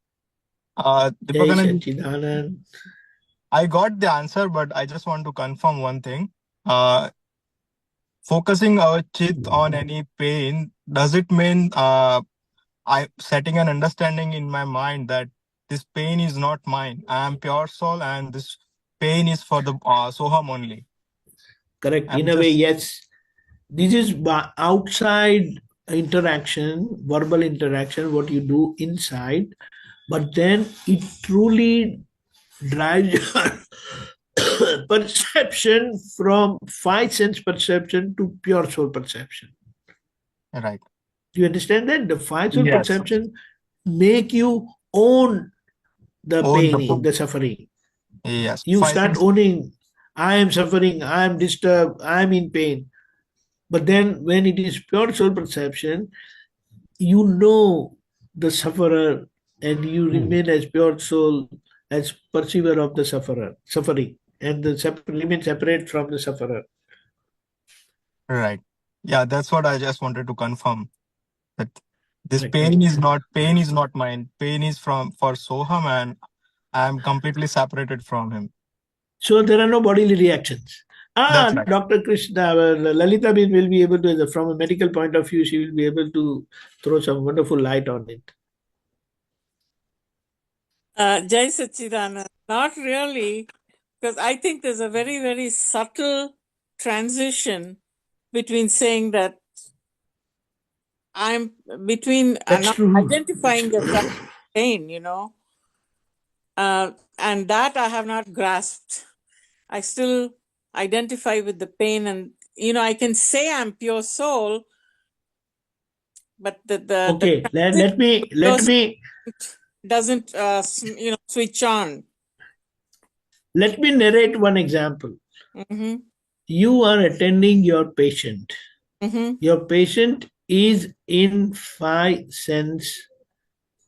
Deepakanandji, I got the answer, but I just want to confirm one thing. Focusing our chit on any pain, does it mean I setting an understanding in my mind that this pain is not mine? I am pure soul, and this pain is for the Soham only. Correct. In a way, yes. This is outside interaction, verbal interaction, what you do inside, but then it truly drives your perception from 5 sense perception to pure soul perception. Right. Do you understand that? The 5 soul perception make you own the pain, the suffering. Yes. You start owning, I am suffering, I am disturbed, I am in pain. But then when it is pure soul perception, you know the sufferer, and you remain as pure soul, as perceiver of the suffering, and remain separate from the sufferer. Right. Yeah, that's what I just wanted to confirm. That this pain is not mine. Pain is for Soham, and I am completely separated from him. So there are no bodily reactions. That's right. Dr. Krishna, Lalita will be able to, from a medical point of view, she will be able to throw some wonderful light on it. Jai Satchidanand, not really, because I think there's a very, very subtle transition between saying that I'm between not identifying the pain, and that I have not grasped. I still identify with the pain, and I can say I'm pure soul, but let me doesn't switch on. Let me narrate one example. Mm-hmm. You are attending your patient. Mm-hmm. Your patient is in 5 sense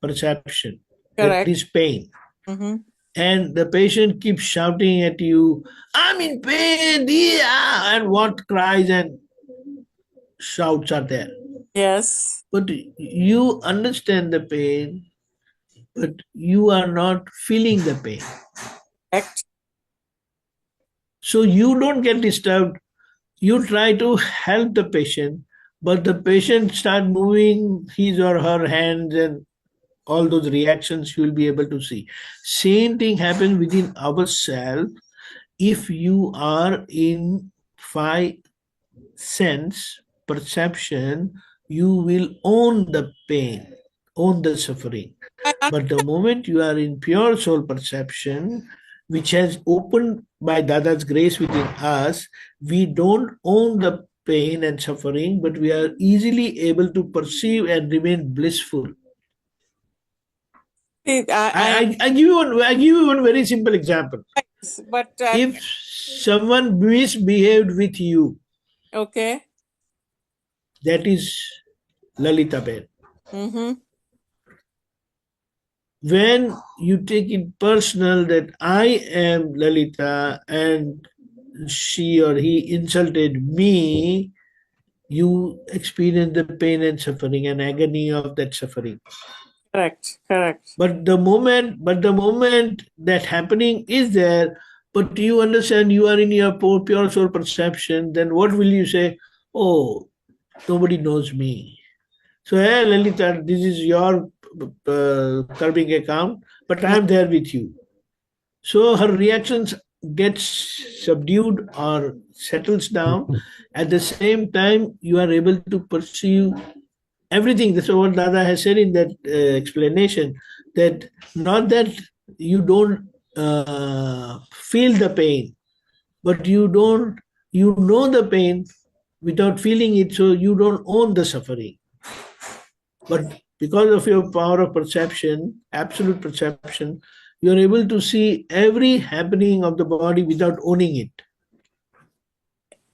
perception. That Correct. is pain. Mm-hmm. And the patient keeps shouting at you, I'm in pain, yeah, and what cries and shouts are there. Yes. But you understand the pain, but you are not feeling the pain. Correct. So you don't get disturbed. You try to help the patient, but the patient start moving his or her hands and all those reactions you will be able to see. Same thing happens within ourselves. If you are in 5 sense perception, you will own the pain, own the suffering. I But the moment you are in pure soul perception, which has opened by Dada's grace within us, we don't own the pain and suffering, but we are easily able to perceive and remain blissful. I give you one very simple example. but If someone misbehaved with you, okay. that is Lalita Ben. Mm-hmm. When you take it personal that I am Lalita and she or he insulted me, you experience the pain and suffering and agony of that suffering. Correct. Correct. But the moment that happening is there, but you understand you are in your pure soul perception, then what will you say? Oh, nobody knows me. So, hey, Lalita, this is your curbing account, but I am there with you. So her reactions gets subdued or settles down. At the same time, you are able to perceive everything. That's what Dada has said in that explanation. That not that you don't feel the pain, but you know the pain without feeling it, so you don't own the suffering. But because of your power of perception, absolute perception, you are able to see every happening of the body without owning it.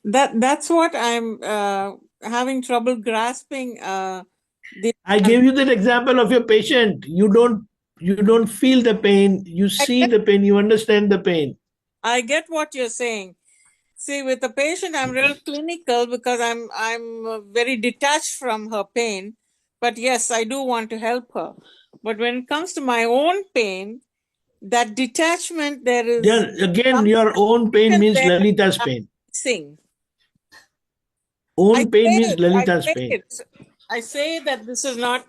That's what I'm having trouble grasping. I gave you that example of your patient. You don't feel the pain, you see the pain, you understand the pain. I get what you're saying. See, with the patient, I'm real clinical because I'm very detached from her pain. But yes, I do want to help her. But when it comes to my own pain, that detachment, there is There again, your own pain means there Lalita's pain. missing. Own pain means Lalita's I say pain. it. I say that this is not.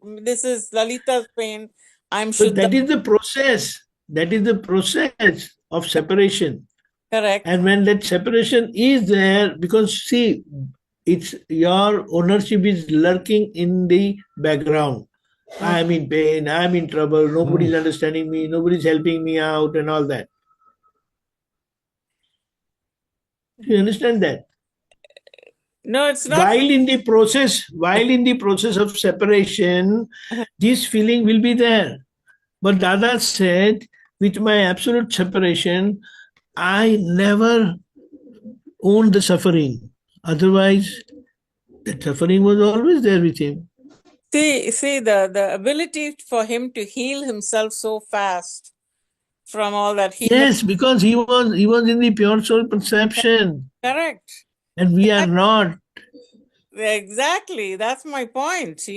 This is Lalita's pain. I'm So Shuddha. that is the process. That is the process of separation. Correct. And when that separation is there, because see, it's your ownership is lurking in the background. I'm in pain, I'm in trouble, nobody's understanding me, nobody's helping me out, and all that. Do you understand that? No, it's not. While in the process of separation, this feeling will be there. But Dada said, with my absolute separation, I never owned the suffering. Otherwise, the suffering was always there with him. See the ability for him to heal himself so fast from all that he Yes, because he was in the pure soul perception, correct. and we are not. Exactly. That's my point,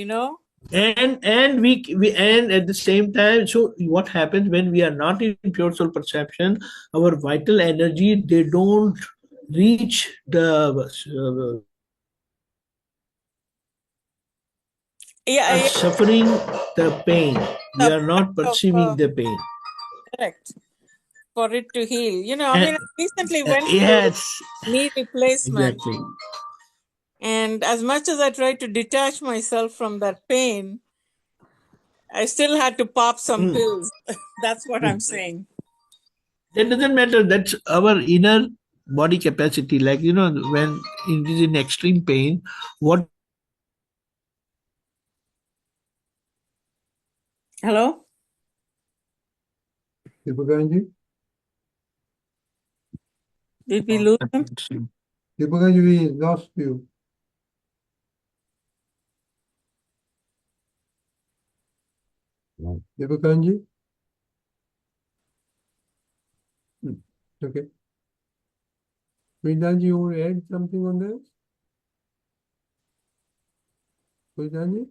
And we and at the same time, so what happens when we are not in pure soul perception? Our vital energy, they don't reach the Yeah, suffering, the pain. We are not perceiving the pain. correct. For it to heal. I And, mean, I recently went yes, through knee replacement. exactly. And as much as I tried to detach myself from that pain, I still had to pop some pills. That's what I'm saying. That doesn't matter. That's our inner body capacity. Like, when it is in extreme pain, what Hello? Deepakanandji? Did we lose him? Deepakanji, we lost you. Deepakanji? Okay. Pulinanandji, you want to add something on this? Pulinanandji?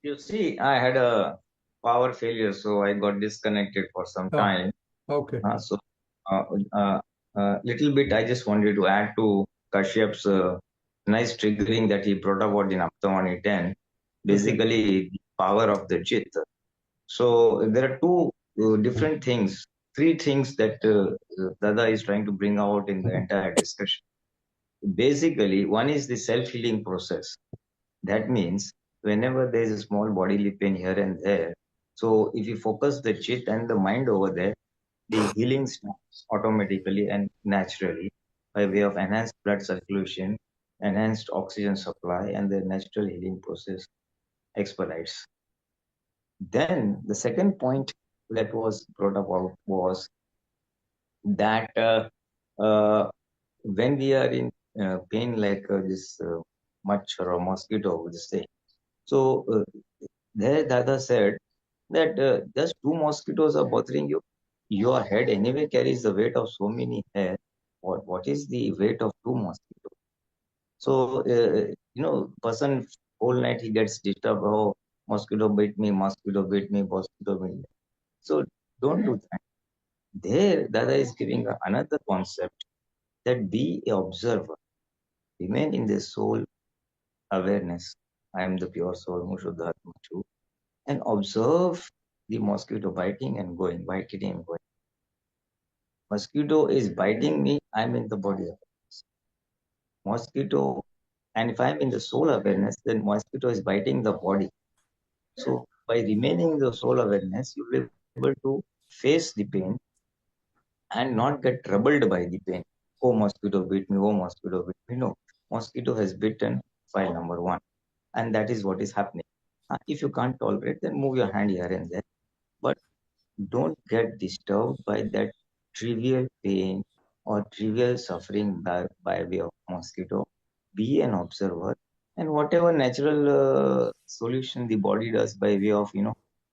You see, I had a power failure, so I got disconnected for some Oh. time. Okay. So, little bit I just wanted to add to Kashyap's nice triggering that he brought about in Aptavani 10. Basically, the power of the Chit. So there are two different things, three things that Dada is trying to bring out in the entire discussion. Basically, one is the self-healing process. That means whenever there is a small bodily pain here and there, so if you focus the Chit and the mind over there, the healing starts automatically and naturally by way of enhanced blood circulation, enhanced oxygen supply, and the natural healing process expedites. Then the second point that was brought about was that when we are in pain like this machar or mosquito, this thing. So there Dada said that just two mosquitoes are bothering you. Your head anyway carries the weight of so many hair. What is the weight of two mosquitoes? So person whole night he gets disturbed. Oh, mosquito bit me, mosquito bit me, mosquito bit me. So don't do that. There, Dada is giving another concept that be a observer, remain in the soul awareness. I am the pure soul, Mushuddhatma too, and observe the mosquito biting and going, biting and going. Mosquito is biting me, I'm in the body awareness. Mosquito, and if I'm in the soul awareness, then mosquito is biting the body. So by remaining in the soul awareness, you'll be able to face the pain and not get troubled by the pain. Oh, mosquito bit me, oh, mosquito bit me. No, mosquito has bitten file number one. And that is what is happening. If you can't tolerate, then move your hand here and there. But don't get disturbed by that trivial pain or trivial suffering by way of mosquito. Be an observer, and whatever natural solution the body does by way of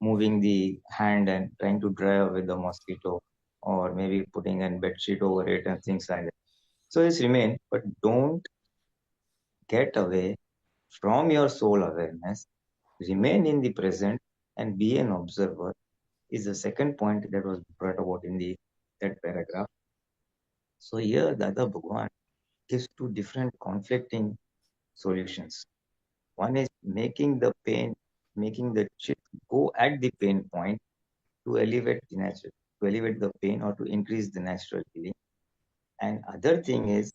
moving the hand and trying to drive away the mosquito, or maybe putting a bed sheet over it and things like that. So just remain, but don't get away from your soul awareness. Remain in the present and be an observer is the second point that was brought about in that paragraph. So here Dada Bhagwan gives two different conflicting solutions. One is making the Chit go at the pain point to elevate the pain or to increase the natural healing. And other thing is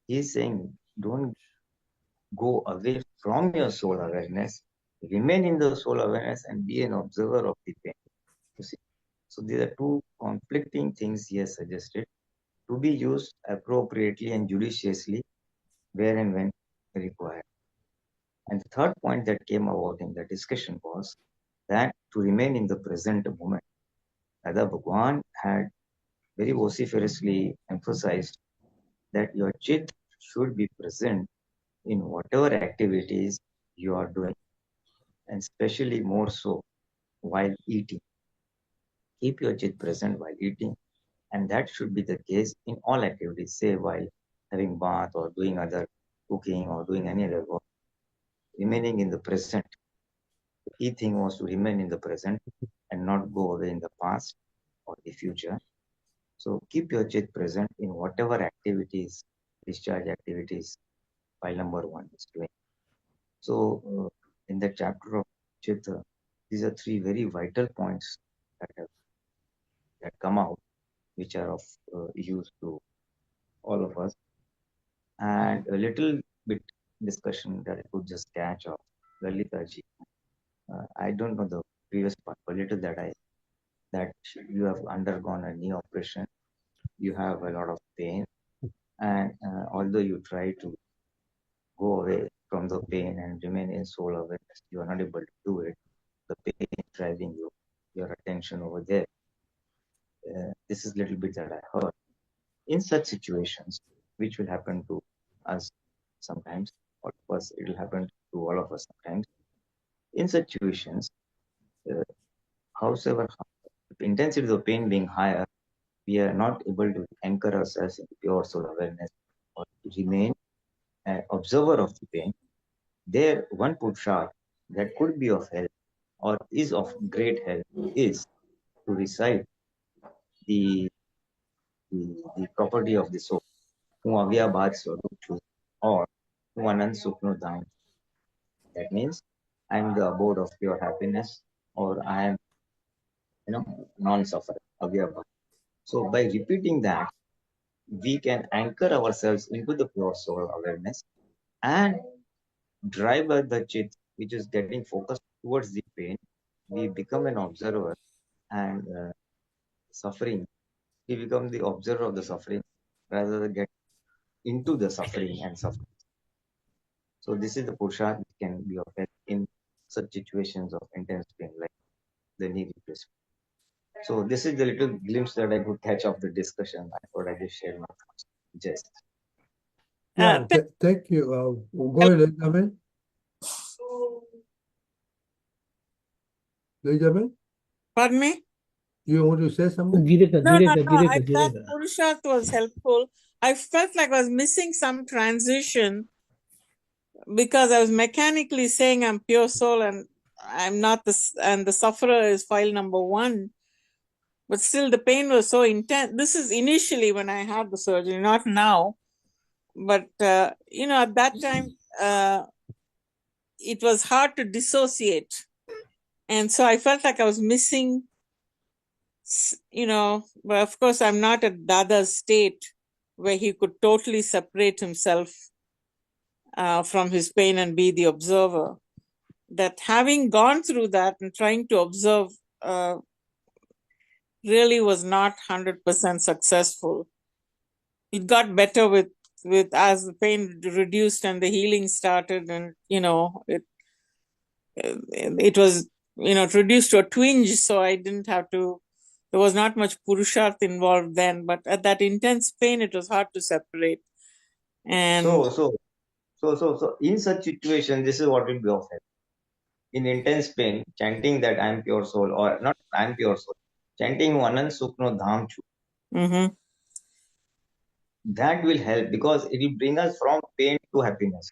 he's saying don't go away from your soul awareness, remain in the soul awareness and be an observer of the pain. You see? So these are two conflicting things he has suggested to be used appropriately and judiciously where and when required. And the third point that came about in the discussion was that to remain in the present moment. Dada Bhagwan had very vociferously emphasized that your Chit should be present in whatever activities you are doing, and especially more so while eating. Keep your Chit present while eating, and that should be the case in all activities, say while having bath or doing other cooking or doing any other work. Remaining in the present. The key thing was to remain in the present and not go away in the past or the future. So keep your Chit present in whatever activities, discharge activities, file number one is doing. So in the chapter of Chit, these are three very vital points that come out, which are of use to all of us. And a little bit discussion that I could just catch of Lalita ji. I don't know the previous part, but little that you have undergone a knee operation, you have a lot of pain, and although you try to go away from the pain and remain in soul awareness, you are not able to do it. The pain is driving your attention over there. This is little bit that I heard. in such situations, which will happen to us sometimes, all of us, it will happen to all of us sometimes. In such situations, however, the intensity of the pain being higher, we are not able to anchor ourselves in pure soul awareness or to remain an observer of the pain. There, one Purusharth that could be of help or is of great help is to recite the, the property of the soul, Avya Bhad Swarup Chu, or Anand Sukno Dham. That means I am the abode of pure happiness, or I am, non-suffer, Avya Bhad. So by repeating that, we can anchor ourselves into the pure soul awareness and drive by the chit, which is getting focused towards the pain. We become an observer and suffering. We become the observer of the suffering rather than get into the suffering and suffering. So this is the Purusharth which can be of help in such situations of intense pain, like the knee replacement. So this is the little glimpse that I could catch of the discussion. I thought I just share my thoughts. Just. Yeah, thank you. Go ahead, Elizabeth. Elizabeth, Pardon me? you want to say something? No, I thought Purusharth was helpful. I felt like I was missing some transition because I was mechanically saying I'm pure soul and I'm not and the sufferer is file number 1. But still the pain was so intense. This is initially when I had the surgery, not now. But, at that time, it was hard to dissociate. And so I felt like I was missing, but of course I'm not at Dada's state where he could totally separate himself from his pain and be the observer. That having gone through that and trying to observe really was not 100% successful. It got better with as the pain reduced and the healing started, and it was reduced to a twinge, so I didn't have to. There was not much Purusharth involved then, but at that intense pain, it was hard to separate. And so in such situation, this is what will be of help. In intense pain, chanting that I am pure soul, or not I am pure soul, chanting Anand Sukno Dham Chu. Mm-hmm. That will help because it will bring us from pain to happiness,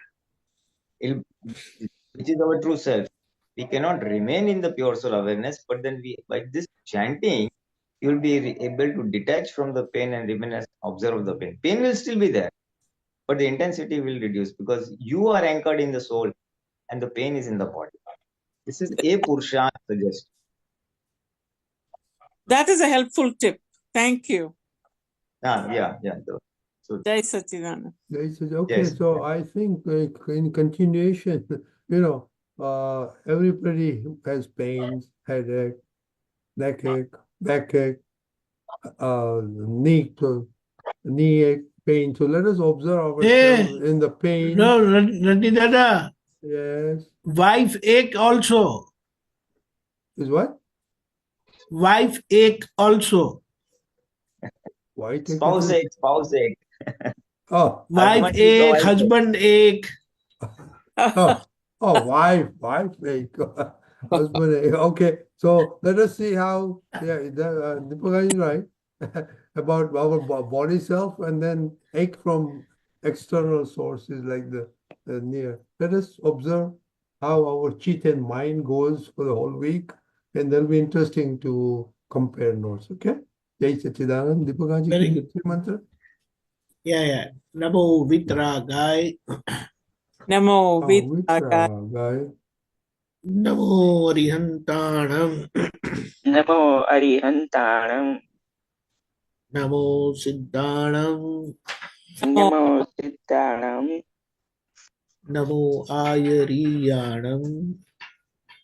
which is our true self. We cannot remain in the pure soul awareness, but then by this chanting, you will be able to detach from the pain and remain as observer of the pain. Pain will still be there, but the intensity will reduce because you are anchored in the soul and the pain is in the body. This is a Purusharth suggest. That is a helpful tip. Thank you. Yeah. So, Jai Sachidananda. Okay, yes. So I think in continuation, everybody has pains, headache, neckache, backache, knee ache, pain. So let us observe ourselves in the pain. No, Ranti Dada. Yes. Wife ache also. Is what? Wife ache also. Spouse ache. Oh, wife ache, husband ache. Wife ache, husband ache. Okay, so let us see how. Deepakanandji is right about our body self, and then ache from external sources like the near. Let us observe how our chitt and mind goes for the whole week, and that'll be interesting to compare notes. Okay. Jai Sachidanand. Deepakanandji, can you say mantra? Yeah. Namo Vitragai. Namo Vitragai. Namo Arihantanam. Namo Arihantanam. Namo Siddhanam. Namo Siddhanam. Namo Ayariyanam.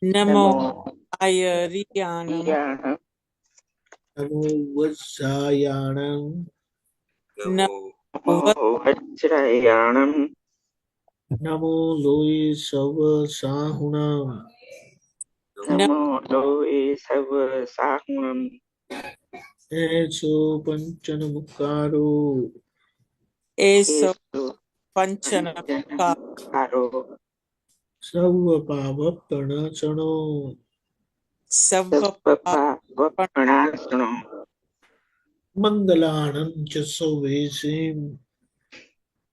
Namo Ayariyanam. Namo Vajrayanam. Namo Vajrayanam. Namo Loe Sava Sahunam. Namo Loe Sava Sahunam. Eso panchana mukaro. Eso Eso panchana Karo Sarva pava pranachano. sabba Sabba Vapanasano Mangalanam cha savesim.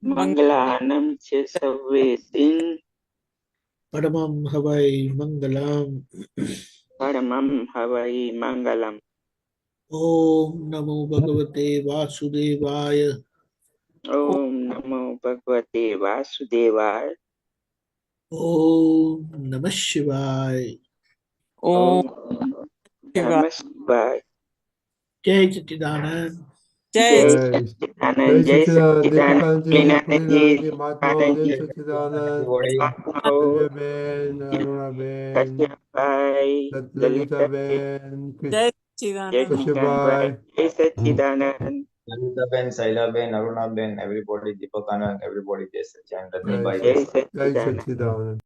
Mangalanam Chesavesin Paramam havai mangalam. Paramam Havai Mangalam. Om Namo Bhagavate Vasudevaya. Om Namo Bhagavate Vasudevaya. Om Namah Shivaya. Om Om Shiva. Namah Shivaya. Jai Satchidanand. Jai Jai Jai Satchidanand, Jai Satchidanand, Satchidanand, Deepakanandji, Pulinanandji, Pulinanandji, Mahatma, Jai Deepakanandji, Satchidanand, Everybody, Maho, Divya Ben, Aruna Ben, Satyabai, Lalita Lalita, Ben, Jai Jai Chidanand. Nikanbai, Kashabai. Jai Satchidanand. Lalita Ben, Saila Ben, Aruna Ben, everybody, Deepakanand, everybody, Jai Satchidanand, Jai Ratnabai, Jai Jai Jai Satchidanand. Satchidanand.